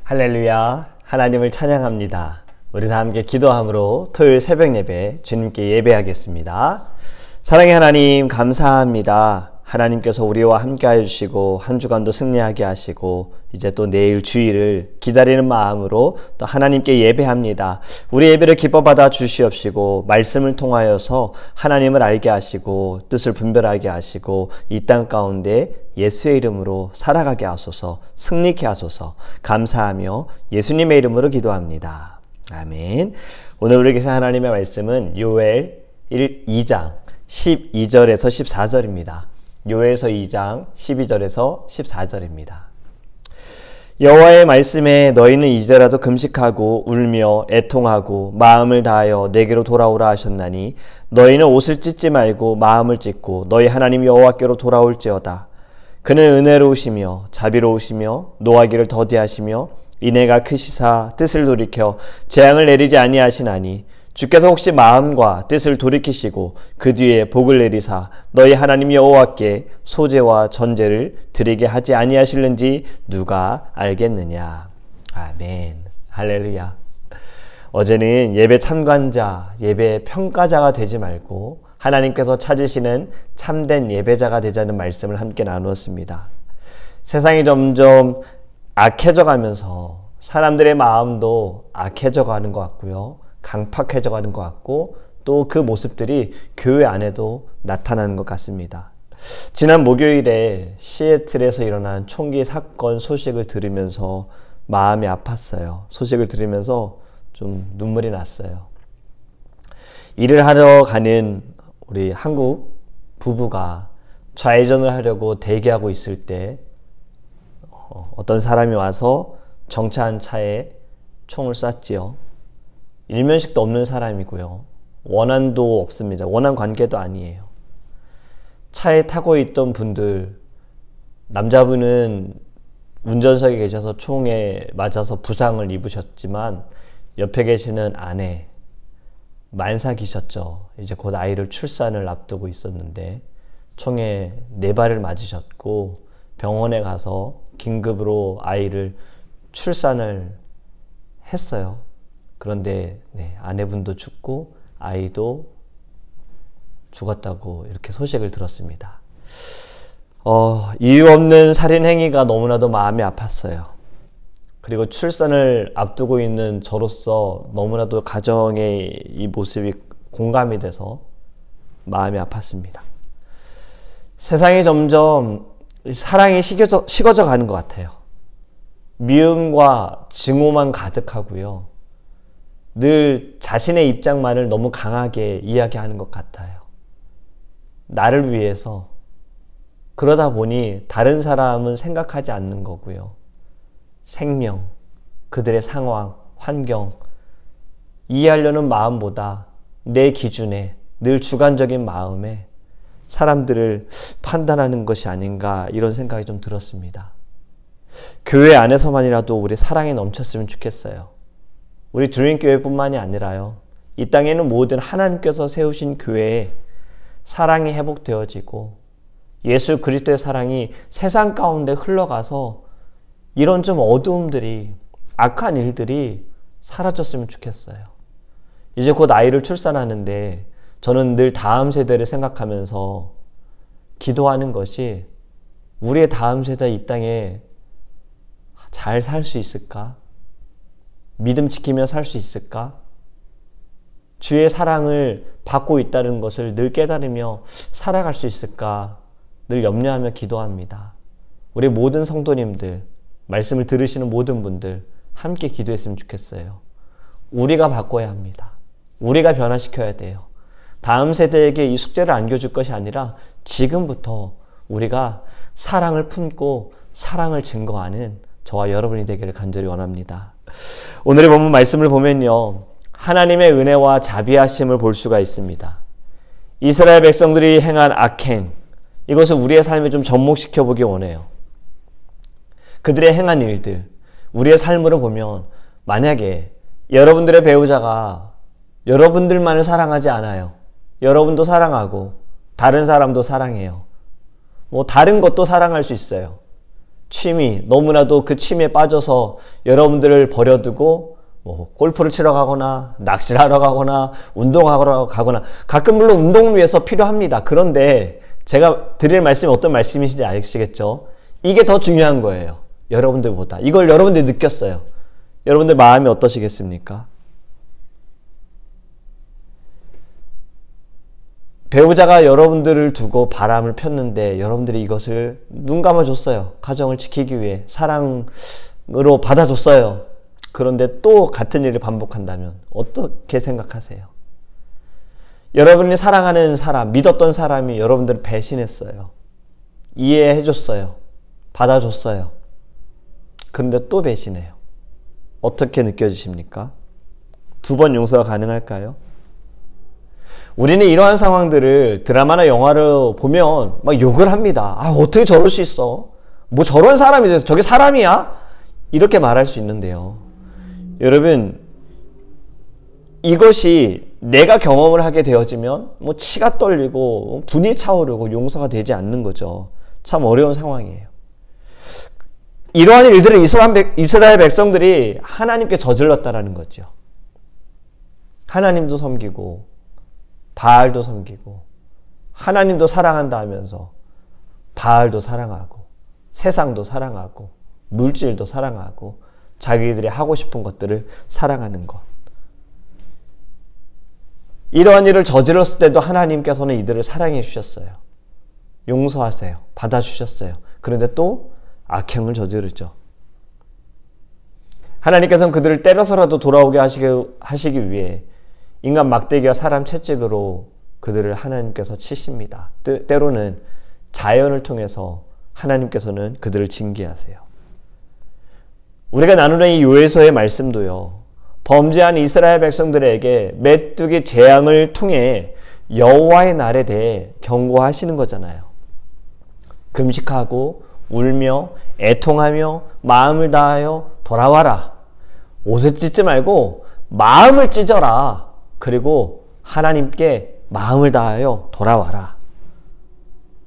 할렐루야, 하나님을 찬양합니다. 우리 다 함께 기도함으로 토요일 새벽 예배 주님께 예배하겠습니다. 사랑의 하나님 감사합니다. 하나님께서 우리와 함께 해주시고 한 주간도 승리하게 하시고 이제 또 내일 주일을 기다리는 마음으로 또 하나님께 예배합니다. 우리 예배를 기뻐 받아 주시옵시고 말씀을 통하여서 하나님을 알게 하시고 뜻을 분별하게 하시고 이 땅 가운데 예수의 이름으로 살아가게 하소서, 승리케 하소서 감사하며 예수님의 이름으로 기도합니다. 아멘. 오늘 우리에게 하나님의 말씀은 요엘 2장 12절에서 14절입니다. 요엘서 2장 12절에서 14절입니다. 여호와의 말씀에 너희는 이제라도 금식하고 울며 애통하고 마음을 다하여 내게로 돌아오라 하셨나니 너희는 옷을 찢지 말고 마음을 찢고 너희 하나님 여호와께로 돌아올지어다. 그는 은혜로우시며 자비로우시며 노하기를 더디하시며 인애가 크시사 뜻을 돌이켜 재앙을 내리지 아니하시나니 주께서 혹시 마음과 뜻을 돌이키시고 그 뒤에 복을 내리사 너희 하나님 여호와께 소제와 전제를 드리게 하지 아니하실는지 누가 알겠느냐. 아멘. 할렐루야. 어제는 예배 참관자, 예배 평가자가 되지 말고 하나님께서 찾으시는 참된 예배자가 되자는 말씀을 함께 나누었습니다. 세상이 점점 악해져 가면서 사람들의 마음도 악해져 가는 것 같고요. 강팍해져 가는 것 같고 또 그 모습들이 교회 안에도 나타나는 것 같습니다. 지난 목요일에 시애틀에서 일어난 총기 사건 소식을 들으면서 마음이 아팠어요. 소식을 들으면서 좀 눈물이 났어요. 일을 하러 가는 우리 한국 부부가 좌회전을 하려고 대기하고 있을 때 어떤 사람이 와서 정차한 차에 총을 쐈지요. 일면식도 없는 사람이고요. 원한도 없습니다. 원한 관계도 아니에요. 차에 타고 있던 분들, 남자분은 운전석에 계셔서 총에 맞아서 부상을 입으셨지만 옆에 계시는 아내, 만삭이셨죠. 이제 곧 아이를 출산을 앞두고 있었는데 총에 4발을 맞으셨고 병원에 가서 긴급으로 아이를 출산을 했어요. 그런데 아내분도 죽고 아이도 죽었다고 이렇게 소식을 들었습니다. 이유 없는 살인 행위가 너무나도 마음이 아팠어요. 그리고 출산을 앞두고 있는 저로서 너무나도 가정의 이 모습이 공감이 돼서 마음이 아팠습니다. 세상이 점점 사랑이 식어져 가는 것 같아요. 미움과 증오만 가득하고요. 늘 자신의 입장만을 너무 강하게 이야기하는 것 같아요. 나를 위해서. 그러다 보니 다른 사람은 생각하지 않는 거고요. 생명, 그들의 상황, 환경 이해하려는 마음보다 내 기준에 늘 주관적인 마음에 사람들을 판단하는 것이 아닌가 이런 생각이 좀 들었습니다. 교회 안에서만이라도 우리 사랑이 넘쳤으면 좋겠어요. 우리 드림교회뿐만이 아니라요. 이 땅에는 모든 하나님께서 세우신 교회에 사랑이 회복되어지고 예수 그리스도의 사랑이 세상 가운데 흘러가서 이런 좀 어두움들이, 악한 일들이 사라졌으면 좋겠어요. 이제 곧 아이를 출산하는데 저는 늘 다음 세대를 생각하면서 기도하는 것이 우리의 다음 세대 이 땅에 잘 살 수 있을까? 믿음 지키며 살 수 있을까? 주의 사랑을 받고 있다는 것을 늘 깨달으며 살아갈 수 있을까? 늘 염려하며 기도합니다. 우리 모든 성도님들, 말씀을 들으시는 모든 분들 함께 기도했으면 좋겠어요. 우리가 바꿔야 합니다. 우리가 변화시켜야 돼요. 다음 세대에게 이 숙제를 안겨줄 것이 아니라 지금부터 우리가 사랑을 품고 사랑을 증거하는 저와 여러분이 되기를 간절히 원합니다. 오늘의 본문 말씀을 보면요. 하나님의 은혜와 자비하심을 볼 수가 있습니다. 이스라엘 백성들이 행한 악행, 이것을 우리의 삶에 좀 접목시켜 보기 원해요. 그들의 행한 일들, 우리의 삶으로 보면 만약에 여러분들의 배우자가 여러분들만을 사랑하지 않아요. 여러분도 사랑하고 다른 사람도 사랑해요. 다른 것도 사랑할 수 있어요. 취미, 너무나도 그 취미에 빠져서 여러분들을 버려두고 뭐 골프를 치러 가거나 낚시를 하러 가거나 운동하러 가거나, 가끔 물론 운동을 위해서 필요합니다. 그런데 제가 드릴 말씀이 어떤 말씀이신지 아시겠죠? 이게 더 중요한 거예요. 여러분들보다. 이걸 여러분들이 느꼈어요. 여러분들 마음이 어떠시겠습니까? 배우자가 여러분들을 두고 바람을 폈는데 여러분들이 이것을 눈 감아줬어요. 가정을 지키기 위해 사랑으로 받아줬어요. 그런데 또 같은 일을 반복한다면 어떻게 생각하세요? 여러분이 사랑하는 사람, 믿었던 사람이 여러분들을 배신했어요. 이해해줬어요. 받아줬어요. 그런데 또 배신해요. 어떻게 느껴지십니까? 2번 용서가 가능할까요? 우리는 이러한 상황들을 드라마나 영화를 보면 막 욕을 합니다. 아, 어떻게 저럴 수 있어? 뭐 저런 사람이 돼서 저게 사람이야? 이렇게 말할 수 있는데요. 여러분, 이것이 내가 경험을 하게 되어지면 뭐 치가 떨리고 분이 차오르고 용서가 되지 않는 거죠. 참 어려운 상황이에요. 이러한 일들을 이스라엘 백성들이 하나님께 저질렀다라는 거죠. 하나님도 섬기고 바알도 섬기고 하나님도 사랑한다 하면서 바알도 사랑하고 세상도 사랑하고 물질도 사랑하고 자기들이 하고 싶은 것들을 사랑하는 것. 이러한 일을 저질렀을 때도 하나님께서는 이들을 사랑해 주셨어요. 용서하세요. 받아주셨어요. 그런데 또 악행을 저지르죠. 하나님께서는 그들을 때려서라도 돌아오게 하시기 위해 인간 막대기와 사람 채찍으로 그들을 하나님께서 치십니다. 때로는 자연을 통해서 하나님께서는 그들을 징계하세요. 우리가 나누는 이 요에서의 말씀도요, 범죄한 이스라엘 백성들에게 메뚜기 재앙을 통해 여호와의 날에 대해 경고하시는 거잖아요. 금식하고 울며 애통하며 마음을 다하여 돌아와라. 옷을 찢지 말고 마음을 찢어라. 그리고 하나님께 마음을 다하여 돌아와라.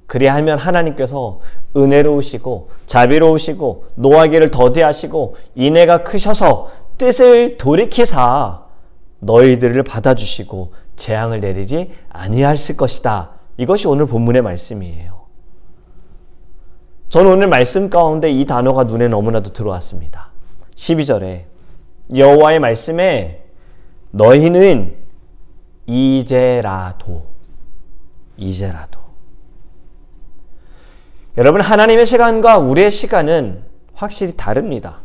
그리하면 하나님께서 은혜로우시고 자비로우시고 노하기를 더디하시고 인애가 크셔서 뜻을 돌이키사 너희들을 받아주시고 재앙을 내리지 아니하실 것이다. 이것이 오늘 본문의 말씀이에요. 저는 오늘 말씀 가운데 이 단어가 눈에 너무나도 들어왔습니다. 12절에 여호와의 말씀에 너희는 이제라도 여러분, 하나님의 시간과 우리의 시간은 확실히 다릅니다.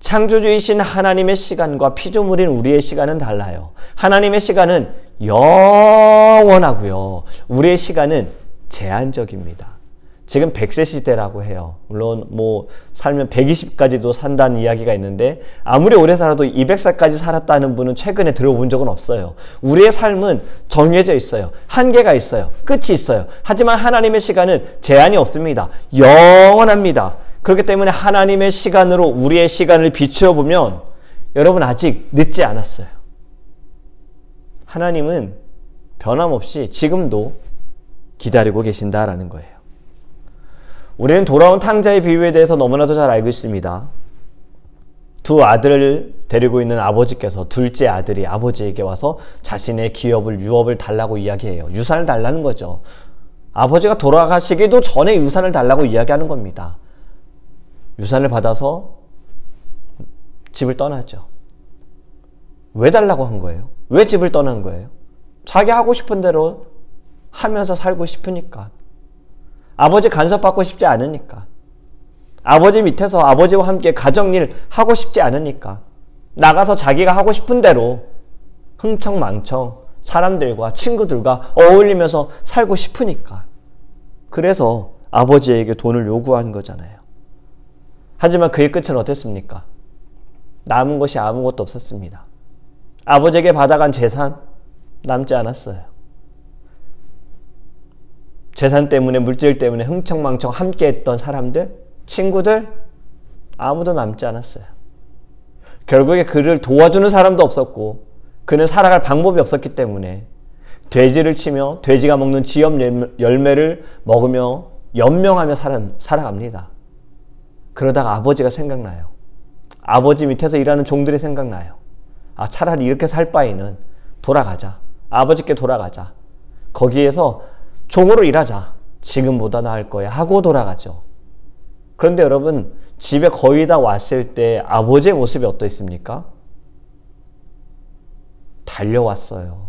창조주이신 하나님의 시간과 피조물인 우리의 시간은 달라요. 하나님의 시간은 영원하고요. 우리의 시간은 제한적입니다. 지금 100세 시대라고 해요. 물론 뭐 살면 120까지도 산다는 이야기가 있는데 아무리 오래 살아도 200살까지 살았다는 분은 최근에 들어본 적은 없어요. 우리의 삶은 정해져 있어요. 한계가 있어요. 끝이 있어요. 하지만 하나님의 시간은 제한이 없습니다. 영원합니다. 그렇기 때문에 하나님의 시간으로 우리의 시간을 비추어 보면 여러분, 아직 늦지 않았어요. 하나님은 변함없이 지금도 기다리고 계신다라는 거예요. 우리는 돌아온 탕자의 비유에 대해서 너무나도 잘 알고 있습니다. 두 아들을 데리고 있는 아버지께서 둘째 아들이 아버지에게 와서 자신의 기업을, 유업을 달라고 이야기해요. 유산을 달라는 거죠. 아버지가 돌아가시기도 전에 유산을 달라고 이야기하는 겁니다. 유산을 받아서 집을 떠나죠. 왜 달라고 한 거예요? 왜 집을 떠난 거예요? 자기 하고 싶은 대로 하면서 살고 싶으니까. 아버지 간섭받고 싶지 않으니까. 아버지 밑에서 아버지와 함께 가정일 하고 싶지 않으니까. 나가서 자기가 하고 싶은 대로 흥청망청 사람들과 친구들과 어울리면서 살고 싶으니까. 그래서 아버지에게 돈을 요구한 거잖아요. 하지만 그의 끝은 어땠습니까? 남은 것이 아무것도 없었습니다. 아버지에게 받아간 재산 남지 않았어요. 재산 때문에, 물질 때문에 흥청망청 함께했던 사람들, 친구들 아무도 남지 않았어요. 결국에 그를 도와주는 사람도 없었고 그는 살아갈 방법이 없었기 때문에 돼지를 치며 돼지가 먹는 지엽 열매를 먹으며 연명하며 살아갑니다. 그러다가 아버지가 생각나요. 아버지 밑에서 일하는 종들이 생각나요. 아, 차라리 이렇게 살 바에는 돌아가자. 아버지께 돌아가자. 거기에서 종으로 일하자. 지금보다 나을 거야 하고 돌아가죠. 그런데 여러분, 집에 거의 다 왔을 때 아버지의 모습이 어떠했습니까? 달려왔어요.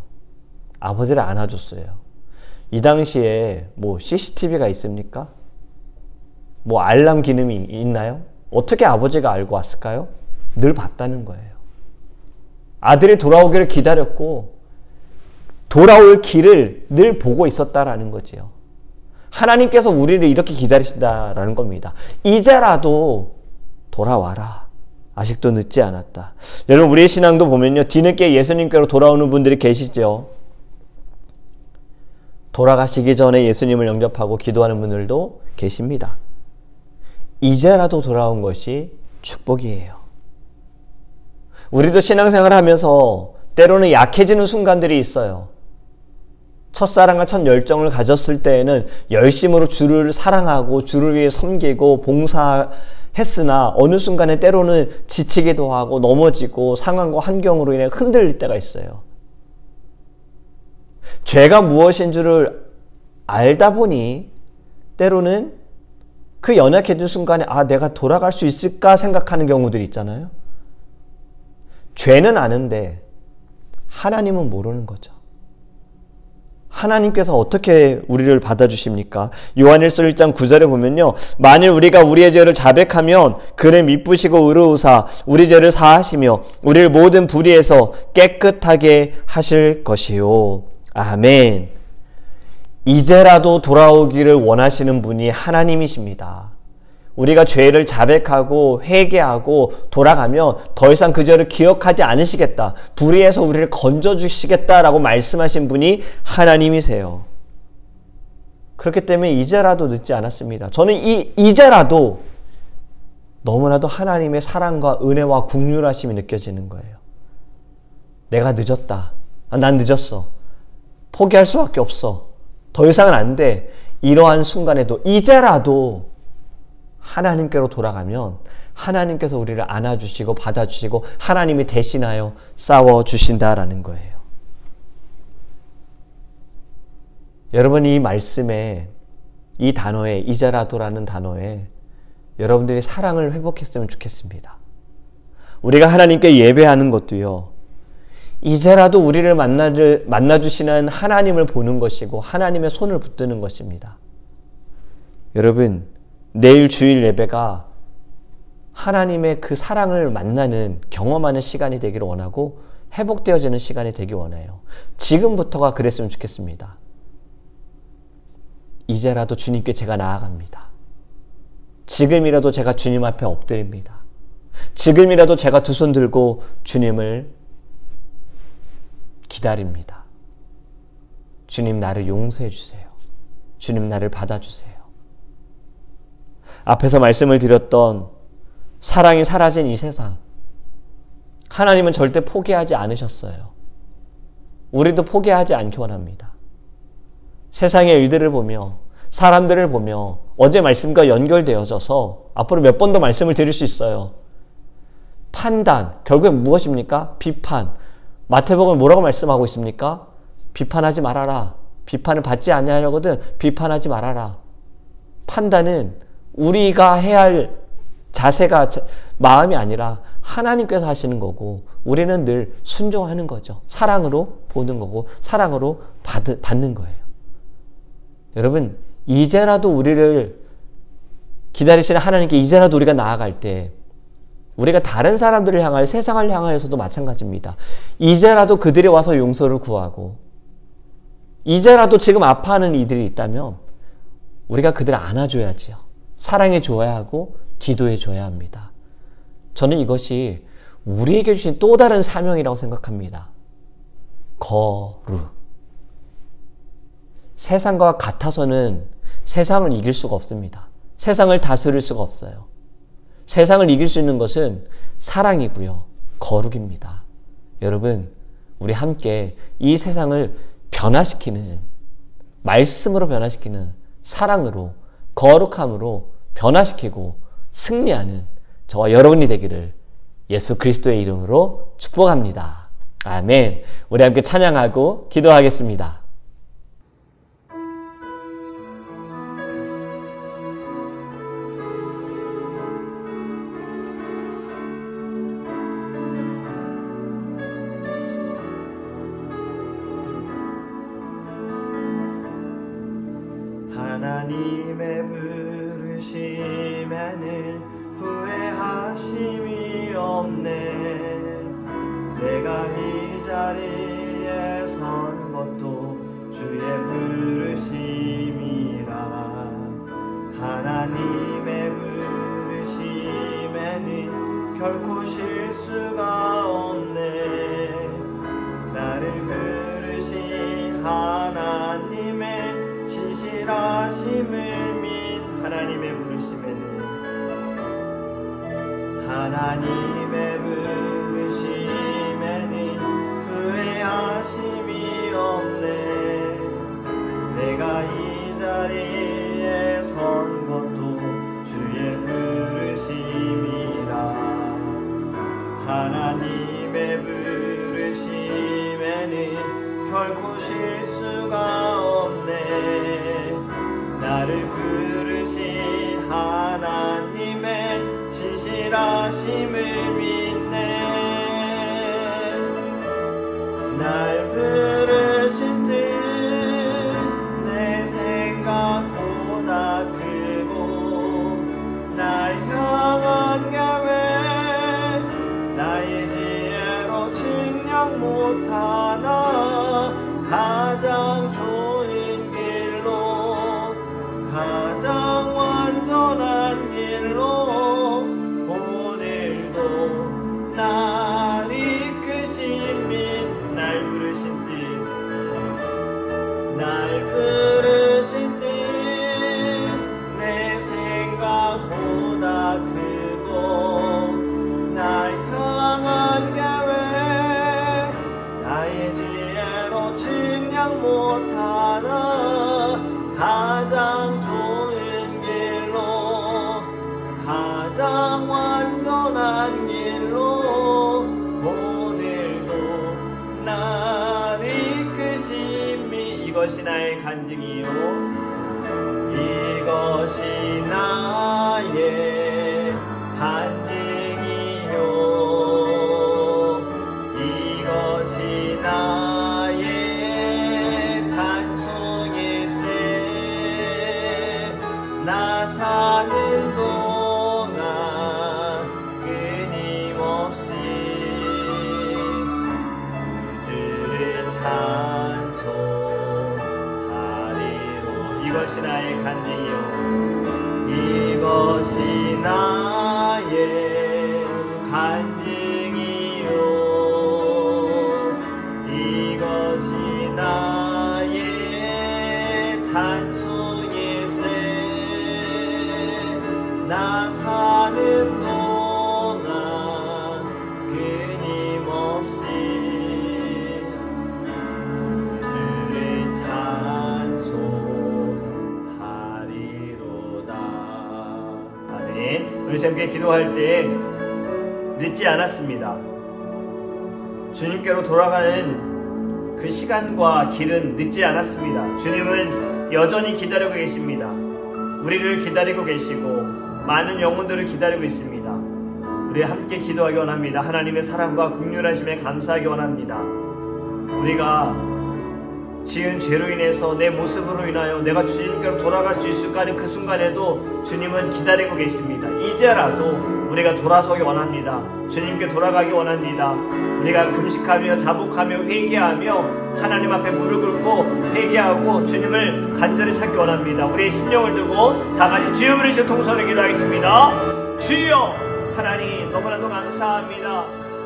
아버지를 안아줬어요. 이 당시에 뭐 CCTV가 있습니까? 뭐 알람 기능이 있나요? 어떻게 아버지가 알고 왔을까요? 늘 봤다는 거예요. 아들이 돌아오기를 기다렸고 돌아올 길을 늘 보고 있었다라는 거지요. 하나님께서 우리를 이렇게 기다리신다라는 겁니다. 이제라도 돌아와라. 아직도 늦지 않았다. 여러분, 우리의 신앙도 보면요, 뒤늦게 예수님께로 돌아오는 분들이 계시죠. 돌아가시기 전에 예수님을 영접하고 기도하는 분들도 계십니다. 이제라도 돌아온 것이 축복이에요. 우리도 신앙생활을 하면서 때로는 약해지는 순간들이 있어요. 첫사랑과 첫 열정을 가졌을 때에는 열심으로 주를 사랑하고 주를 위해 섬기고 봉사했으나 어느 순간에 때로는 지치기도 하고 넘어지고 상황과 환경으로 인해 흔들릴 때가 있어요. 죄가 무엇인 줄을 알다 보니 때로는 그 연약해진 순간에 아, 내가 돌아갈 수 있을까 생각하는 경우들이 있잖아요. 죄는 아는데 하나님은 모르는 거죠. 하나님께서 어떻게 우리를 받아주십니까? 요한일서 1장 9절에 보면요, 만일 우리가 우리의 죄를 자백하면 그를 미쁘시고 의로우사 우리 죄를 사하시며 우리를 모든 불의에서 깨끗하게 하실 것이요. 아멘. 이제라도 돌아오기를 원하시는 분이 하나님이십니다. 우리가 죄를 자백하고 회개하고 돌아가면 더 이상 그 죄를 기억하지 않으시겠다. 불의에서 우리를 건져주시겠다라고 말씀하신 분이 하나님이세요. 그렇기 때문에 이제라도 늦지 않았습니다. 저는 이제라도 너무나도 하나님의 사랑과 은혜와 긍휼하심이 느껴지는 거예요. 내가 늦었다. 난 늦었어. 포기할 수밖에 없어. 더 이상은 안 돼. 이러한 순간에도 이제라도 하나님께로 돌아가면 하나님께서 우리를 안아주시고 받아주시고 하나님이 대신하여 싸워주신다라는 거예요. 여러분, 이 말씀에, 이 단어에, 이제라도라는 단어에 여러분들이 사랑을 회복했으면 좋겠습니다. 우리가 하나님께 예배하는 것도요, 이제라도 우리를 만나주시는 하나님을 보는 것이고 하나님의 손을 붙드는 것입니다. 여러분, 내일 주일 예배가 하나님의 그 사랑을 만나는, 경험하는 시간이 되기를 원하고 회복되어지는 시간이 되길 원해요. 지금부터가 그랬으면 좋겠습니다. 이제라도 주님께 제가 나아갑니다. 지금이라도 제가 주님 앞에 엎드립니다. 지금이라도 제가 두 손 들고 주님을 기다립니다. 주님, 나를 용서해 주세요. 주님, 나를 받아주세요. 앞에서 말씀을 드렸던 사랑이 사라진 이 세상, 하나님은 절대 포기하지 않으셨어요. 우리도 포기하지 않기 원합니다. 세상의 일들을 보며, 사람들을 보며 어제 말씀과 연결되어져서 앞으로 몇 번 더 말씀을 드릴 수 있어요. 판단, 결국엔 무엇입니까? 비판. 마태복음은 뭐라고 말씀하고 있습니까? 비판하지 말아라. 비판을 받지 아니하려거든 비판하지 말아라. 판단은 우리가 해야 할 자세가 마음이 아니라 하나님께서 하시는 거고 우리는 늘 순종하는 거죠. 사랑으로 보는 거고 사랑으로 받는 거예요. 여러분, 이제라도 우리를 기다리시는 하나님께 이제라도 우리가 나아갈 때 우리가 다른 사람들을 향하여 세상을 향하여서도 마찬가지입니다. 이제라도 그들이 와서 용서를 구하고 이제라도 지금 아파하는 이들이 있다면 우리가 그들을 안아줘야지요. 사랑해 줘야 하고 기도해 줘야 합니다. 저는 이것이 우리에게 주신 또 다른 사명이라고 생각합니다. 거룩. 세상과 같아서는 세상을 이길 수가 없습니다. 세상을 다스릴 수가 없어요. 세상을 이길 수 있는 것은 사랑이고요. 거룩입니다. 여러분, 우리 함께 이 세상을 변화시키는, 말씀으로 변화시키는 사랑으로, 거룩함으로 변화시키고 승리하는 저와 여러분이 되기를 예수 그리스도의 이름으로 축복합니다. 아멘. 우리 함께 찬양하고 기도하겠습니다. 하나님의 부르심에는 후회하심이 없네. 내가 이 자리에 선 것도 주의 부르심이라. 하나님의 부르심에는 결코 실수가 없네. 나를 부르신 하나님의 신실하심을 민 하나님의 부르심에는 후회하심이 없네. 내가 이 자리에 선 것도 주의 부르심이라. 하나님의 부르심에는 결코 실수가 없네. 나를 부르신 하나님의 신실하심을 믿네. 날 부르신 뜻 내 생각보다 크고 날 향한 계획 나의 지혜로 측량 못하나 가장 좋은 길로 가장 완전한 길로 오늘도 날 이끄신 민 날 부르신 뜻 내 생각보다 크고 날 향한 계획 나의 지혜로 측량 못하나 가장 좋은 길로 가장 완전한 길로 오늘도 날 이끄심이 이것이 나의 간증이요. 이것이 나의 간증이요. 이것이 나의 찬송일세. 나 사는 동안 끊임없이 주를 찬송하리로. 이것이 나의 간증이요. 이것이 나의 간증이요. 이것이 나의 찬송일세. 나 사는 동안 끊임없이 주를 찬송하리로다. 아멘. 우리 함께 기도할 때 늦지 않았습니다. 주님께로 돌아가는 그 시간과 길은 늦지 않았습니다. 주님은 여전히 기다리고 계십니다. 우리를 기다리고 계시고 많은 영혼들을 기다리고 있습니다. 우리 함께 기도하기 원합니다. 하나님의 사랑과 긍휼하심에 감사하기 원합니다. 우리가 지은 죄로 인해서 내 모습으로 인하여 내가 주님께로 돌아갈 수 있을까 하는 그 순간에도 주님은 기다리고 계십니다. 이제라도 우리가 돌아서기 원합니다. 주님께 돌아가기 원합니다. 우리가 금식하며 자복하며 회개하며 하나님 앞에 무릎 꿇고 회개하고 주님을 간절히 찾기 원합니다. 우리의 심령을 두고 다같이 주여 부르시고 통성으로 기도하겠습니다. 주여 하나님 너무나도 감사합니다.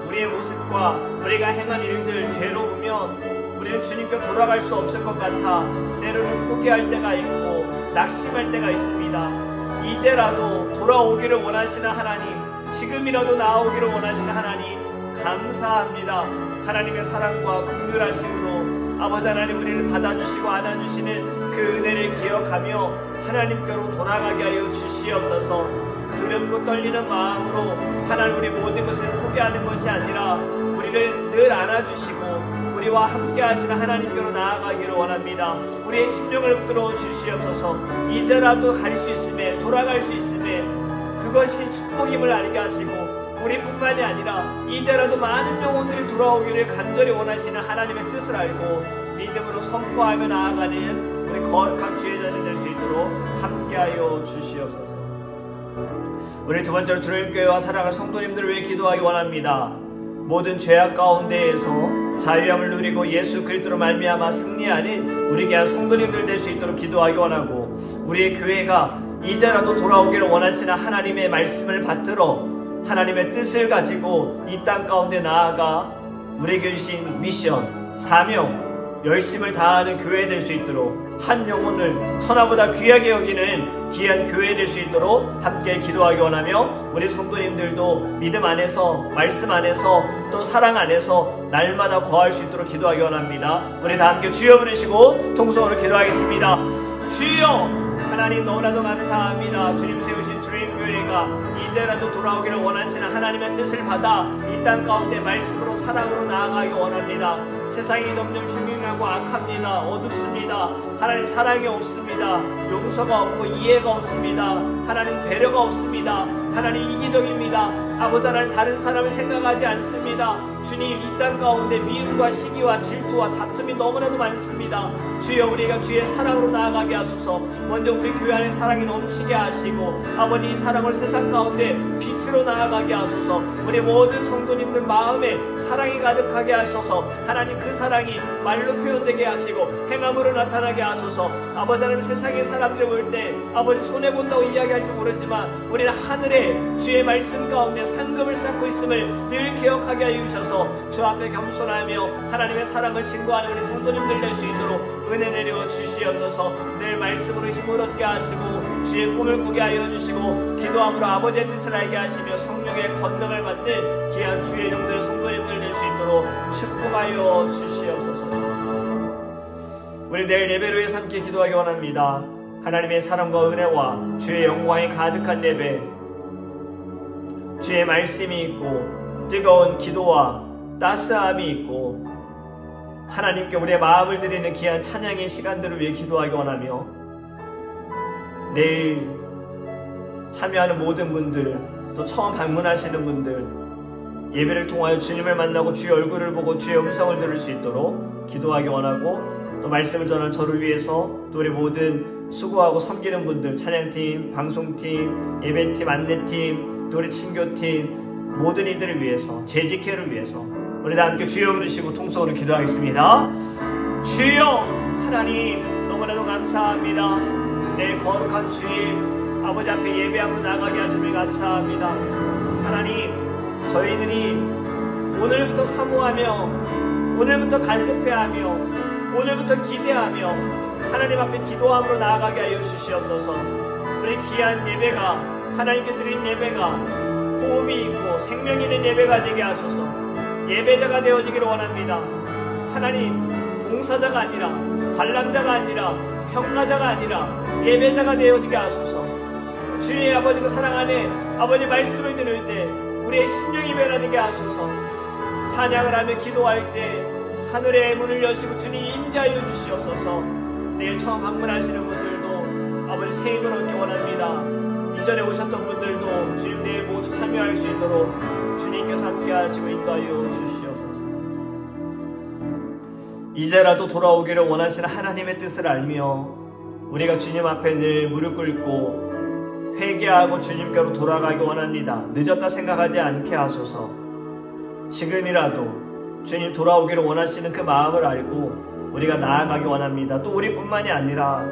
우리의 모습과 우리가 행한 일들 죄로 보면 우리는 주님께 돌아갈 수 없을 것 같아 때로는 포기할 때가 있고 낙심할 때가 있습니다. 이제라도 돌아오기를 원하시는 하나님, 지금이라도 나오기를 원하시는 하나님 감사합니다. 하나님의 사랑과 긍휼하심으로 아버지 하나님 우리를 받아주시고 안아주시는 그 은혜를 기억하며 하나님께로 돌아가게 하여 주시옵소서. 두렵고 떨리는 마음으로 하나님 우리 모든 것을 포기하는 것이 아니라 우리를 늘 안아주시고 우리와 함께 하시는 하나님께로 나아가기를 원합니다. 우리의 심령을 붙들어 주시옵소서. 이제라도 갈 수 있음에, 돌아갈 수 있음에 그것이 축복임을 알게 하시고 우리뿐만이 아니라 이제라도 많은 영혼들이 돌아오기를 간절히 원하시는 하나님의 뜻을 알고 믿음으로 선포하며 나아가는 우리 거룩한 주의 자녀 될 수 있도록 함께하여 주시옵소서. 우리 두 번째로 주님교회와 사랑할 성도님들을 위해 기도하기 원합니다. 모든 죄악 가운데에서 자유함을 누리고 예수 그리스도로 말미암아 승리하는 우리 귀한 성도님들 될 수 있도록 기도하기 원하고 우리의 교회가 이제라도 돌아오기를 원하시는 하나님의 말씀을 받들어 하나님의 뜻을 가지고 이 땅 가운데 나아가 우리에게 주신 미션, 사명, 열심을 다하는 교회 될 수 있도록 한 영혼을 천하보다 귀하게 여기는 귀한 교회 될 수 있도록 함께 기도하기 원하며 우리 성도님들도 믿음 안에서 말씀 안에서 또 사랑 안에서 날마다 거할 수 있도록 기도하기 원합니다. 우리 다 함께 주여 부르시고 통성으로 기도하겠습니다. 주여 하나님 너무나도 감사합니다. 주님 세우신 주님교회가 이제라도 돌아오기를 원하시는 하나님의 뜻을 받아 이 땅 가운데 말씀으로 사랑으로 나아가기 원합니다. 세상이 점점 흉흉하고 악합니다. 어둡습니다. 하나님 사랑이 없습니다. 용서가 없고 이해가 없습니다. 하나님 배려가 없습니다. 하나님 이기적입니다. 아버지 하나님 다른 사람을 생각하지 않습니다. 주님 이 땅 가운데 미움과 시기와 질투와 다툼이 너무나도 많습니다. 주여 우리가 주의 사랑으로 나아가게 하소서. 먼저 우리 교회 안에 사랑이 넘치게 하시고 아버지 이 사랑을 세상 가운데 빛으로 나아가게 하소서. 우리 모든 성도님들 마음에 사랑이 가득하게 하셔서 하나님 그 사랑이 말로 표현되게 하시고 행함으로 나타나게 하소서. 아버지 하나님 세상의 사람들이 볼 때 아버지 손해본다고 이야기할지 모르지만 우리는 하늘에 주의 말씀 가운데 상급을 쌓고 있음을 늘 기억하게 하여 주셔서 주 앞에 겸손하며 하나님의 사랑을 증거하는 우리 성도님들 될 수 있도록 은혜 내려 주시옵소서. 늘 말씀으로 힘을 얻게 하시고 주의 꿈을 꾸게 하여 주시고 기도함으로 아버지의 뜻을 알게 하시며 성령의 권능을 받는 귀한 주의 종들 성도님들 될 수 있도록 축복하여 주시옵소서. 우리 내일 예배를 위해 함께 기도하기 원합니다. 하나님의 사랑과 은혜와 주의 영광이 가득한 예배, 주의 말씀이 있고 뜨거운 기도와 따스함이 있고 하나님께 우리의 마음을 드리는 귀한 찬양의 시간들을 위해 기도하기 원하며 내일 참여하는 모든 분들 또 처음 방문하시는 분들 예배를 통하여 주님을 만나고 주의 얼굴을 보고 주의 음성을 들을 수 있도록 기도하기 원하고 또 말씀을 전한 저를 위해서 또 우리 모든 수고하고 섬기는 분들 찬양팀, 방송팀, 예배팀, 안내팀 또 우리 친교팀 모든 이들을 위해서 재직회를 위해서 우리 다 함께 주여 부르시고 통성으로 기도하겠습니다. 주여 하나님 너무나도 감사합니다. 내일 거룩한 주일 아버지 앞에 예배하고 나가게 하심을 감사합니다. 하나님 저희들이 오늘부터 사모하며 오늘부터 갈급해하며 오늘부터 기대하며 하나님 앞에 기도함으로 나아가게 하여 주시옵소서. 우리 귀한 예배가 하나님께 드린 예배가 호흡이 있고 생명 있는 예배가 되게 하소서. 예배자가 되어지기를 원합니다. 하나님 봉사자가 아니라 관람자가 아니라 평가자가 아니라 예배자가 되어지게 하소서. 주의 아버지 그 사랑 안에 아버지 말씀을 들을 때 우리의 심령이 변화되게 하소서. 찬양을 하며 기도할 때 하늘의 문을 여시고 주님 임재하여 주시옵소서. 내일 처음 방문하시는 분들도 아버지 새 힘을 얻기 원합니다. 이전에 오셨던 분들도 주님 내일 모두 참여할 수 있도록 주님께서 함께 하시고 인도하여 주시옵소서. 이제라도 돌아오기를 원하시는 하나님의 뜻을 알며 우리가 주님 앞에 늘 무릎 꿇고 회개하고 주님께로 돌아가기 원합니다. 늦었다 생각하지 않게 하소서. 지금이라도 주님 돌아오기를 원하시는 그 마음을 알고 우리가 나아가기 원합니다. 또 우리뿐만이 아니라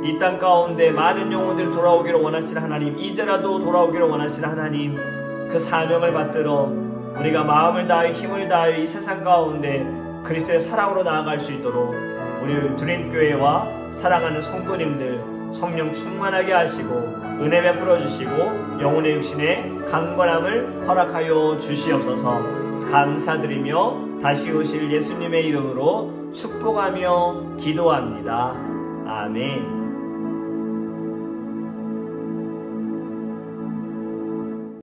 이 땅 가운데 많은 영혼들이 돌아오기를 원하시는 하나님, 이제라도 돌아오기를 원하시는 하나님, 그 사명을 받들어 우리가 마음을 다하여 힘을 다하여 이 세상 가운데 그리스도의 사랑으로 나아갈 수 있도록 우리 드림교회와 사랑하는 성도님들 성령 충만하게 하시고 은혜 베풀어 주시고 영혼의 육신의 강건함을 허락하여 주시옵소서. 감사드리며 다시 오실 예수님의 이름으로 축복하며 기도합니다. 아멘.